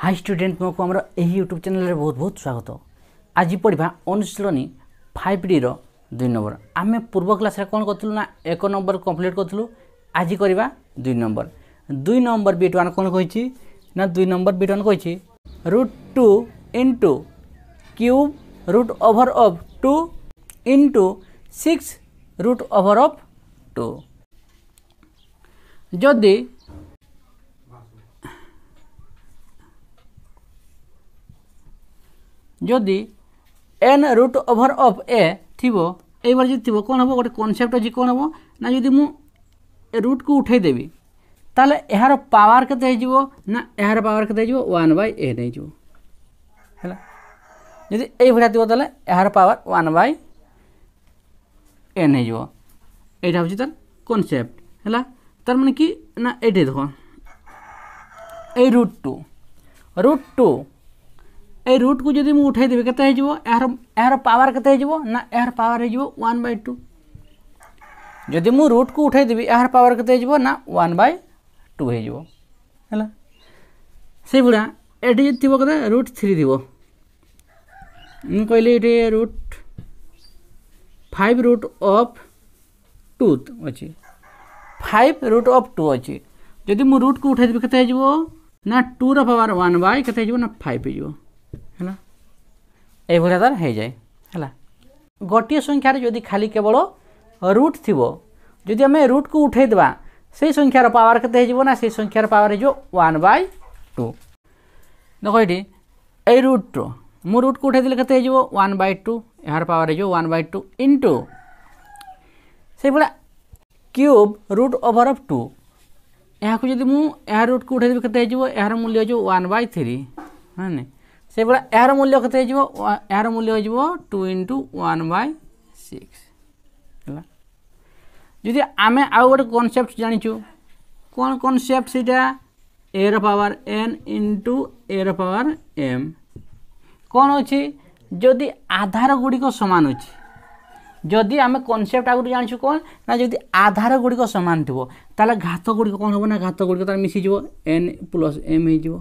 High student को आम यही यूट्यूब चैनल रे बहुत बहुत स्वागत। आज पढ़ा अनुशीलनी 5D रो 2 नंबर। आम पूर्व क्लास रे कौन करूँ ना 1 नंबर कंप्लीट करूँ। आज करवा 2 नंबर। 2 नंबर बीट वन कौन कही ना 2 नंबर बीट वन कही √2 into cube root over of 2 into 6 root over of 2। जदि n root over of a थिबो ए बार जदि थिबो कोन हबो गोटे कांसेप्ट अछि कोन हबो ना जदि मु रूट को उठै देबी ताले एहार पावर केते हे जिवो ना एहार पावर केते हे जिवो 1/a नै जिवो हैला। जदि ए भरा थिबो ताले एहार पावर 1/n नै जिवो। एटा होछि तार कांसेप्ट हैला। तार माने कि ना एटे देखो ए √2 ए रूट को जदि मु उठाई देबे केते हे जिवो एहार पावर केते हे जिवो ना एहार पावर हे जिवो 1/2। जदि मु रूट को उठाई देबी एहार पावर केते हे जिवो ना 1/2 हे जिवो हैला। से बुडा एटी जदि थिबो केते √3 थिबो मु कहले एटी √5 रूट ऑफ 2 अछि 5 रूट ऑफ 2 अछि। जदि मु रूट को उठाई देबे केते हे जिवो ना 2 रो पावर 1/ केते हे जिवो ना 5 हे जिवो हैला। ए भरा तार हे जाय हैला। गोटिए संख्या रे जदि खाली केवल रूट थिबो जदि हमें रूट को उठै देबा से संख्यार पावर केते हे जिवो ना से संख्यार पावर हे जो 1/2। देखो एटी ए √2 मु रूट को उठै देले केते हे जिवो 1/2 एहार पावर हे जो 1/2 इनटू से बडा क्यूब रूट ओवर ऑफ 2 एहा को जदि मु एहा रूट को उठै देबे केते हे जिवो एहार मूल्य हे जो 1/3 हाने से बडा एहार मूल्य केते हे जिवो एहार मूल्य हे जिवो 2 इंटू 1/6 हैला। जदि आमे आ गोटे कांसेप्ट जानिचु कोन कांसेप्ट सीटा a रो पावर n इंटू a रो पावर m कोन अछि जदि आधार गुडी को समान अछि। जदि आमे कांसेप्ट आ गुडी जानिचु कोन ना जदि आधार गुडी को समान थिबो ताले घात गुडी को कोन होबो ना घात गुडी को तार मिसी जिवो n + m हे जिवो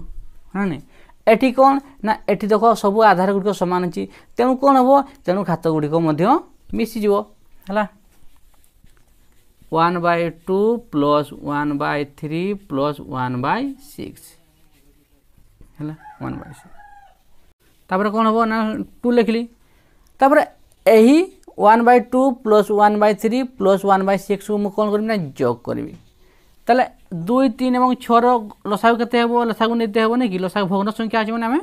हाने। एठी कोन ना एठी देखो सब आधार गुडी को समान अछि तेनु कोन होबो तेनु घात गुडी को मध्य मिसी जिवो हैला। 1/2 + 1/3 + 1/6 हैला 1/6 तापर कोन होबो ना 2 लिखली तापर एही 1/2 + 1/3 + 1/6 को मु कोन करबी ना जोग करबी ताले 2 3 एवं 6 रो लसागु केते हेबो लसागु नेते हेबो नै कि लसागु भग्न संख्या अछि माने हमें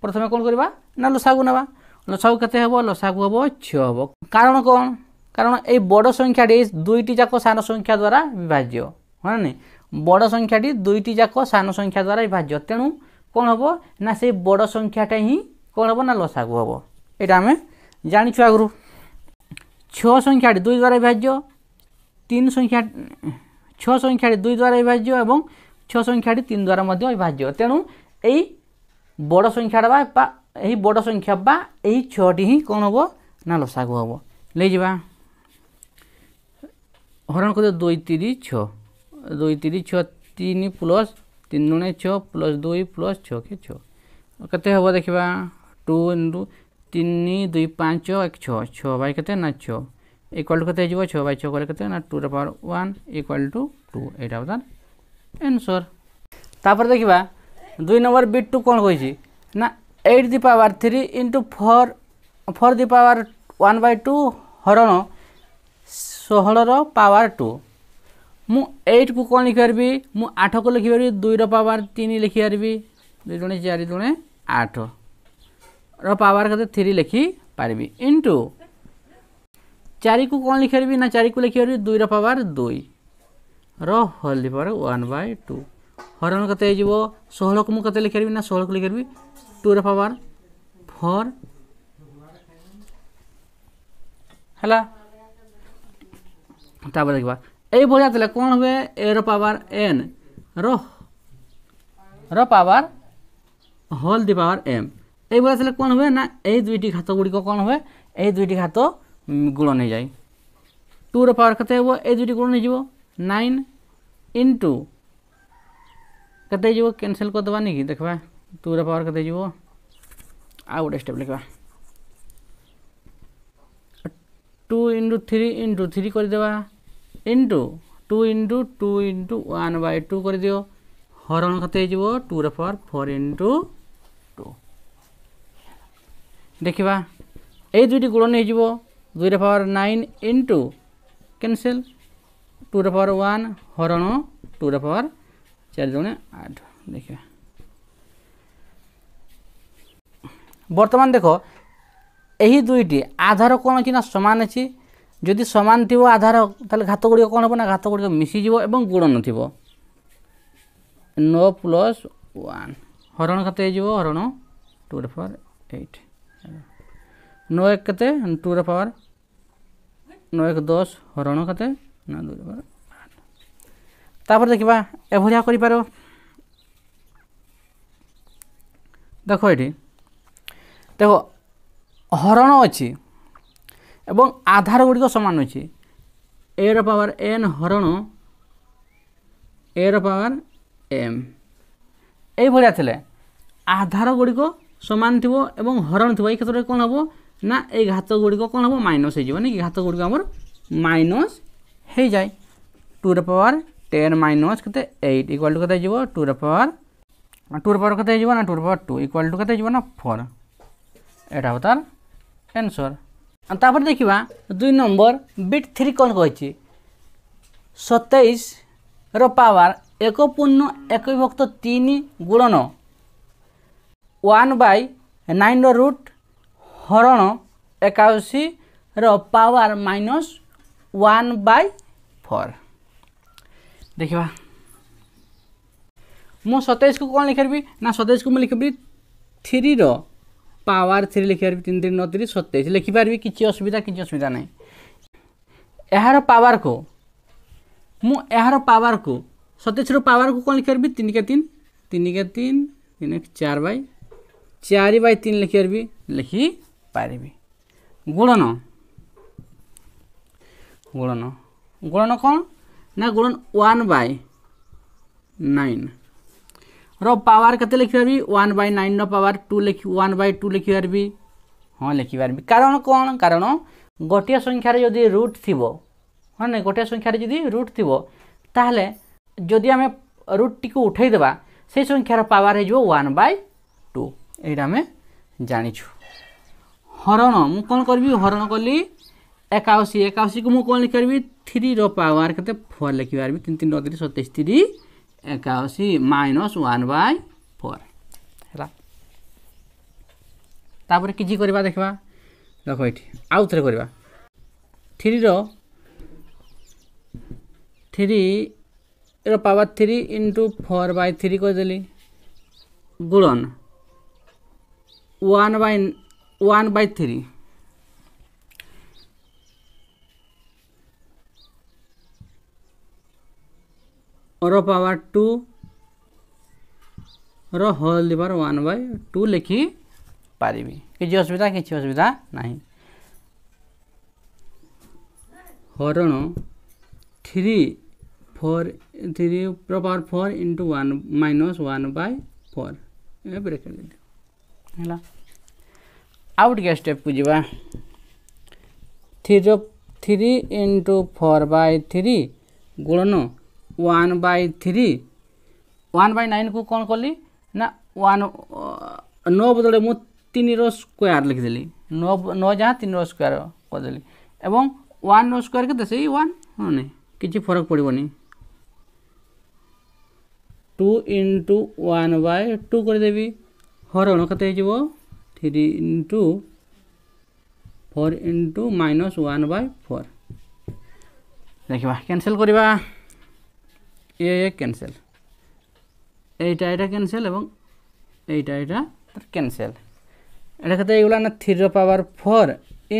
प्रथमे कोन करबा ना लसागु नेबा लसागु केते हेबो लसागु हेबो 6 हेबो। कारण कोन कारण ए बड़ संख्याटी दुईटी जाको सान संख्या द्वारा विभाज्य हां नै बड़ संख्याटी दुईटी जाको सान संख्या द्वारा विभाज्य तेनु कोन हेबो ना से बड़ संख्याटा ही कोन हेबो ना लसागु हेबो। एटा हमें जानि छु आगरु 6 संख्याटी 2 द्वारा विभाज्य 3 संख्या 6 संख्याटी 2 द्वारा विभाज्य एवं 6 संख्याटी 3 द्वारा मध्य विभाज्य तेनु एई बड़ संख्याटा बा एही बड़ संख्या बा एही 6 टी ही कोन हेबो ना लसागु हेबो। ले जिबा हरण को 2 3 6 2 3 6 3 + 3 * 6 + 2 + 6 के 6 कते हेबो देखिबा 2 * 3 2 5 1 6 6 बाय कते ना 6 इक्वल टू कते जिवो 6/6 करे कते ना 2 रो पावर 1 इक्वल टू 2 एटा बता आंसर। तापर देखिबा 2 नंबर बिट 2 कोन होई छी ना 8 the power 3 into 4 the power 1/2 हरण 16 रो पावर 2 मु 8 को कोन लिखि परबी मु 8 को लिखि परबी 2 रो पावर 3 लिखि परबी 2 * 4 * 8 रो पावर कते 3 लिखि परबी इनटू 4 को कोन लिखि परबी ना 4 को लिखि परबी 2 रो पावर 2 रो होल दी पावर 1/2 हरण कते जिवो 16 को मु कते लिखि परबी ना 16 को लिखि परबी 2 रो पावर 4 हैला। तापर देखबा ए भलिया तले कोन होबे a रो पावर n रो power whole the power m ए भलिया तले कोन होबे ना ए दुईटी घात गुडी को कोन होबे ए दुईटी घात गुणन हे जाय 2 रो पावर कते हेबो ए दुईटी गुणन हे जिवो 9 इंटू कते जिवो कैंसिल कर दबा नहीं देखबा टू ର ପାୱାର କେତେ ଯିବ ଆଉ ଗୋଟେ ଷ୍ଟେପ୍ ଲେଖିବା 2 × 3 × 3 କରିଦେବା ଇଣ୍ଟୁ 2 × 2 × 1/2 କରିଦିଅ ହରଣ କେତେ ହେଇଯିବ 2 ର ପାୱାର 4 × 2 ଦେଖିବା এই দুইটি গুণন ହେଇଯିବ 2 ର ପାୱାର 9 ଇଣ୍ଟୁ କ୍ୟାନସେଲ୍ 2 ର ପାୱାର 1 ହରଣ 2 ର ପାୱାର 4 × 8 ଦେଖିବା ବର୍ତ୍ତମାନ ଦେଖ ଏହି ଦୁଇଟି ଆଧାର କ'ଣ ଅଛି ନା ସମାନ ଅଛି ଯଦି ସମାନ ଥିବ ଆଧାର ତାହେଲେ ଘାତ ଗୁଡ଼ିକ କ'ଣ ହେବ ନା ଘାତ ଗୁଡ଼ିକ ମିଶିଯିବ ଏବଂ ଗୁଣନ ଥିବ 9 + 1 ହରଣ କେତେ ହେଇଯିବ ହରଣ 2 ର ପାୱାର 8 9 1 କେତେ 2 ର ପାୱାର 9 1 10 ହରଣ କେତେ ନା 2 ର ପାୱାର 8 ତାପରେ ଦେଖିବା ଏଭଳିଆ କରିପାର ଦେଖ ଏଠି ଦେଖ ହରଣ ଅଛି ଏବଂ ଆଧାର ଗୁଡ଼ିକ ସମାନ ଅଛି a ର ପାୱାର n ହରଣ a ର ପାୱାର m এইভଳିଆ ଥିଲେ ଆଧାର ଗୁଡ଼ିକ ସମାନ ଥିବ ଏବଂ ହରଣ ଥିବ এই ক্ষেত্রে କ'ଣ ହେବ ନା এই ଘାତ ଗୁଡ଼ିକ କ'ଣ ହେବ ମାଇନସ୍ ହେଇଯିବ ନାଇଁ କି ଘାତ ଗୁଡ଼ିକ ଆମର ମାଇନସ୍ ହେଇଯାଏ 2 ର ପାୱାର 10 ମାଇନସ୍ କେତେ 8 ଇକ୍ୱାଲ୍ ଟୁ କେତେ ହେଇଯିବ 2 ର ପାୱାର କେତେ ହେଇଯିବ ନା 2 ର ପାୱାର 2 ଇକ୍ୱାଲ୍ ଟୁ କେତେ ହେଇଯିବ ନା 4 এটা হব তার आंसर তারপরে দেখিবা 2 নম্বর বিট 3 কোন কইছি 27 ର পাওয়ার 1.1/3 গুণন 1/9 ର ରୁଟ୍ ହରଣ 81 ର ପାୱାର ମାଇନସ୍ 1/4 ଦେଖିବା ମୁଁ 27 କୁ কোন লিখিবি না 27 କୁ ମୁଁ লিখিবি 3 ର पावर 3 लिखिपारि 3 3 9 3 27 लिखिपारि किसी असुविधा नहीं यार पावर को मु यार पावर को 27 रो पावर को कौन लिखिपारि 3 के 3 3 के 3 3 4/3 लिखिपारि गुणन कौन ना गुणन 1/9 रो पावर केते लिखिपारि 1/9 रो पावर 2 लिखि 1/2 लिखिपारि हां लिखिपारि कारण कोन कारण गोटिया संख्या रे यदि रूट थिबो हां नै गोटिया संख्या रे यदि रूट थिबो ताहले यदि हमें रूट टी को उठाई देबा से संख्या रो पावर हे जो 1/2 एटा हमें जानि छु हरण मु कोन करबी हरण करली 81 को मु कोन लिख करबी 3 रो पावर केते 4 लिखिपारि 3 3 9 3 27 3 81 माइनस 1/4 है तापर किछि करबा देखबा देखो एठी आउ थरे करबा 3 रो पावर 3 * 4/3 कर देली गुणन 1/3 रो पावर 2 रो होल दिवर 1/2 लिखि पारिबी किछि असुविधा नाही हरण 3 रो पावर 4 * 1 माइनस 1/4 ए ब्रैकेट दे हला आउट के स्टेप को जीवा 3 * 4/3 गुणन 1/3 1/9 को कौन कली ना 1 9 बदले मु 3 रो स्क्वायर लिख देली 9 जहाँ 3 रो स्क्वायर कर देली एवं 1 रो स्क्वायर के से 1 हां नहीं किछि फरक पड़िबोनी 2 * 1/2 कर देबी हरण कते हिजबो 3 * 4 * -1/4 देखिबा कैंसिल करिबा ये कैंसिल एटा कैंसिल एवं एटा कैंसिल एटा कते एगुला ना 3 रो पावर 4 *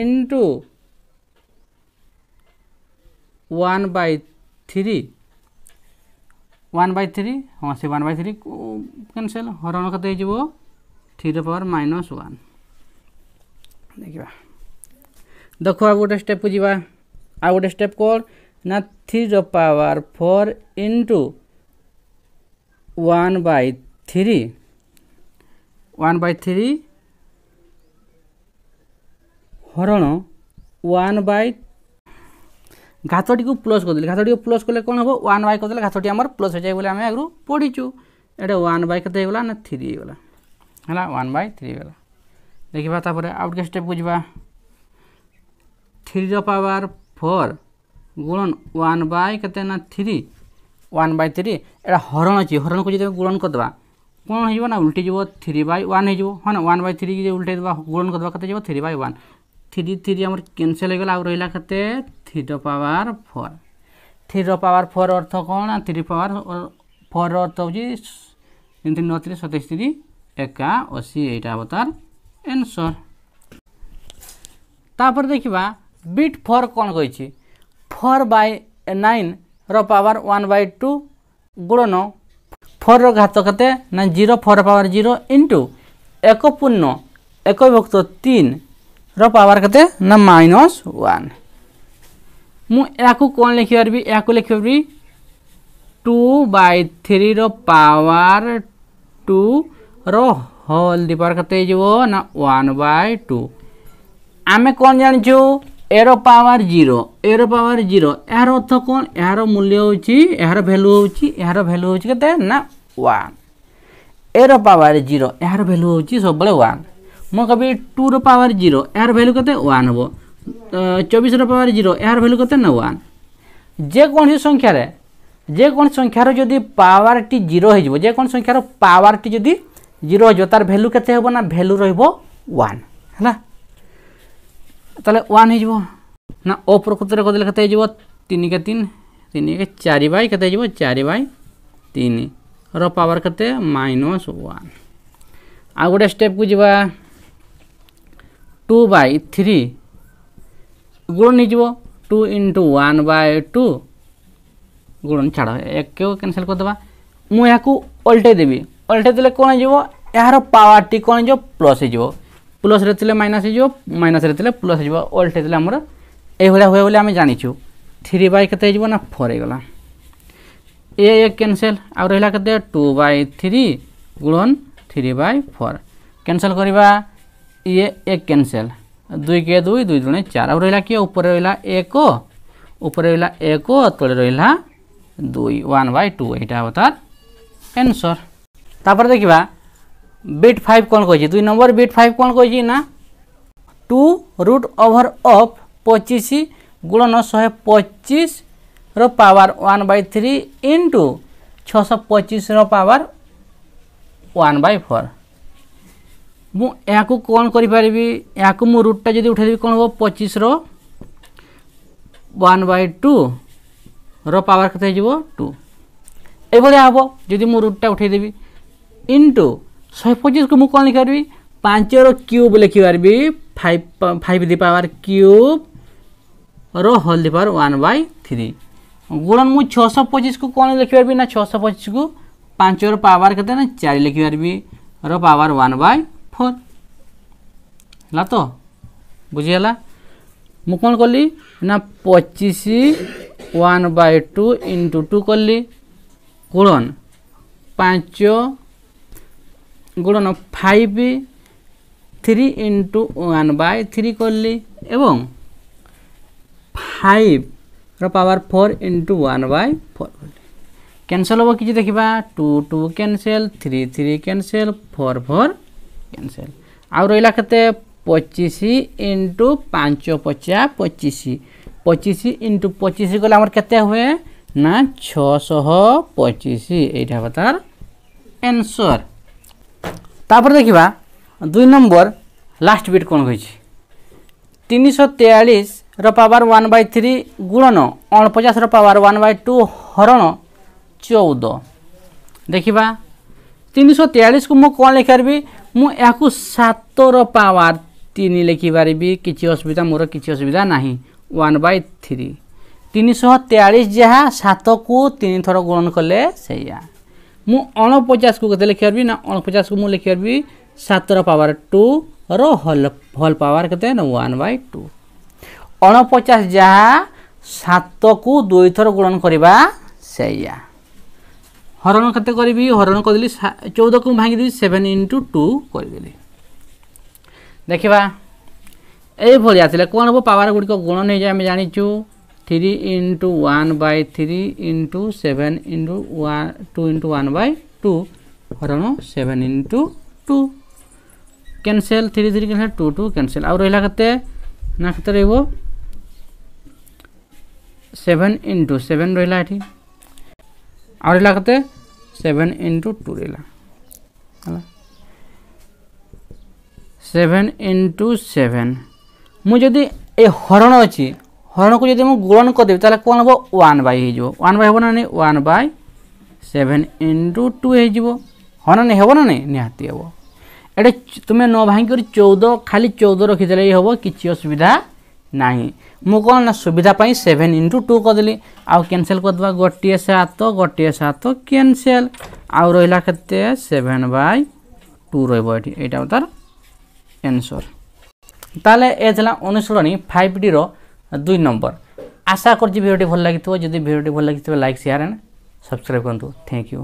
1/3 हां से 1/3 कैंसिल हरण कते हिजबो 3 रो पावर -1 देखिबा देखो आ गोटे स्टेप को जीवा आ गोटे स्टेप कोड ना 3 रो पावर 4 * 1/3 1/3 हरण 1/, घातटी को प्लस कर घातटी को प्लस कले कौन हम 1/, करदे घातटी आमर प्लस हो जाए बोले आम आगु पढ़ीचु एटा 1/, के होगा ना 3 होगा है 1/3 होगा। देखा तापर आउ टे स्टेप को जावा 3 पावर 4 गुणन 1/, के ना 3 1/3 एटा हरण अच्छी हरण को जो गुणन करदे कौन हो ना उल्टी जीव 3/1 हो हाँ ना 1/3 की उल्टे गुणन करदे के 3/1 3 3 आम कैनसल हो गला आ रहा के 3 पावर 4 3 पावर 4 अर्थ कौन 3 पावर 4 अर्थ हो 3 9 3 27 3 81 यहाँ हम तार आंसर। तापर देखा बिट 4 कौन कही 4/9 पावर 1/2 गुणन 4 घात के ना 0 4 पावर 0 इंटू 1 पूर्ण 1 विभक्त 3 पावर के ना -1 मुझे कौन लिखी या लिखी 2/3 पावर 2 होल दी पावर के ना 1/2 आमे कौन जानिछु एरो पावर 0 यार अर्थ कौन यार मूल्य होची यार वैल्यू होची केते ना 1 एरो पावर 0 यार वैल्यू होची सब बळे 1 मो कभी 2 रो पावर 0 यार वैल्यू केते 1 हो 24 रो पावर 0 यार वैल्यू केते ना 1 जे कौन संख्यार जदि पावर टी 0 हो जे कौन संख्यार पावर टी जदि 0 हो तार वैल्यू केते हो ना वैल्यू रहइबो 1 हला ताले 1 हो ना अप्रकृत रे कदले केते हो 3 के 3 3 के 4/, केते हो 4/3 रो पावर केते -1 आ गोटे स्टेप को जीवा 2/3 गुणन हो 2 × 1/2 गुणन छाड़ एक कैंसिल करदे मुझे उल्टे देवी उल्टे देले कौन हो यार पावर टी कौन हो प्लस हो प्लस रे माइनस हो माइनस रे प्लस हो उल्टे देले आमर ये हुए बोले आम जाचु 3/, के ना 4 होगा ये कैंसिल आ रहा के 2/3 गुणन 3/4 कैंसिल करवा ये एक कैंसिल 2 के 2 2 2 4 आ रहा कि ऊपर रहा 1 ऊपर रहा 1 तले रहा 2 1/2 यहाँ हम तार आंसर। तापर देखा बिट 5 कौन कही 2 नंबर बिट 5 कौन कही ना 2√/25 गुणन 125 पावर 1/3 इंटू 625 पावर 1/4 मुझे कौन करी या रूटा जब उठे कौन हम 25 1/2 पावर के 2 ये हम जदि मु रूटा उठेदेवी इंटू 125 को मुझे कौन लिखी 5 रो क्यूब लिखिपारि 5 the power cube whole the power 1/3 गुणन मु 625 को कौन लिखिपारि ना 625 को 5 रो पावर के ना 4 लिखिपारि रो पावर 1/4 है तो बुझीगला मु कौन कली ना 25 1/2 इंटू 2 कली गुणन 5 गुणन 5 3 इंटू 1/3 कली एवं 5 रो पावर 4 इंटू 1/4 कैंसल हम कि देखा 2 2 कैंसल 3 3 कैंसल 4 4 कैंसल आ रहा के 25 इंटू 5 50 25 25 इंटू 25 गले आमर केते हुए ना 625 यहाँ हम तार आंसर। तापर देखा 2 नंबर लास्ट बिट कौन कही 343 पावर 1/3 गुणन 49 पावर 1/2 हरण 14 देखा 343 को मुझे कौन लिखिपारि मुझे 7 पावर 3 लिखिपारि किसी असुविधा मोर किसी असुविधा ना 1/3 343 जहाँ 7 को 3 थर गुणन कले से मु 49 को केते लिखिपारि ना 49 को मुझे लिखिपारि 7 पावर 2 होल पावर केते ना 1/2 49 जहाँ 7 को 2 थर गुणन करवा से हरण केते करी हरण करदेली 14 को भांगी 7 into 2 करदेली देखा ये आसला कौन हम पावर गुड़िक गुण नहीं जाए आम जाचु 3 into 1/3 into 7 into 2 into 1/2 हरण 7 into 2 कैंसल 3 3 कैंसल 2 2 कैंसल आउ रहा केते ना केते रहबो 7 into 7 रहा ये आउ रहा केते 7 into 2 रहा 7 into 7 मुझे ए हरण अच्छी हरण को जब मुझे गुणन करदेवी ताले कौन हम 1/1 हो ना 1/7 into 2 हो हरण नहीं हम ना नहीं निहाती हम ये तुम्हें न भांग 14 खाली 14 रखीदे हम किसी असुविधा ना मु कौन ना सुविधा 7 into 2 करदेली आउ कैंसल करदे गोटे 7 कैंसल आउ रहा के 7/2 रहा तार आंसर ताले ए थला अनुसरणी 5D रो 2 नंबर आशा कर वीडियो भल लगी जदि वीडियो भल लगी लाइक शेयर एंड सब्सक्राइब करूँ थैंक यू।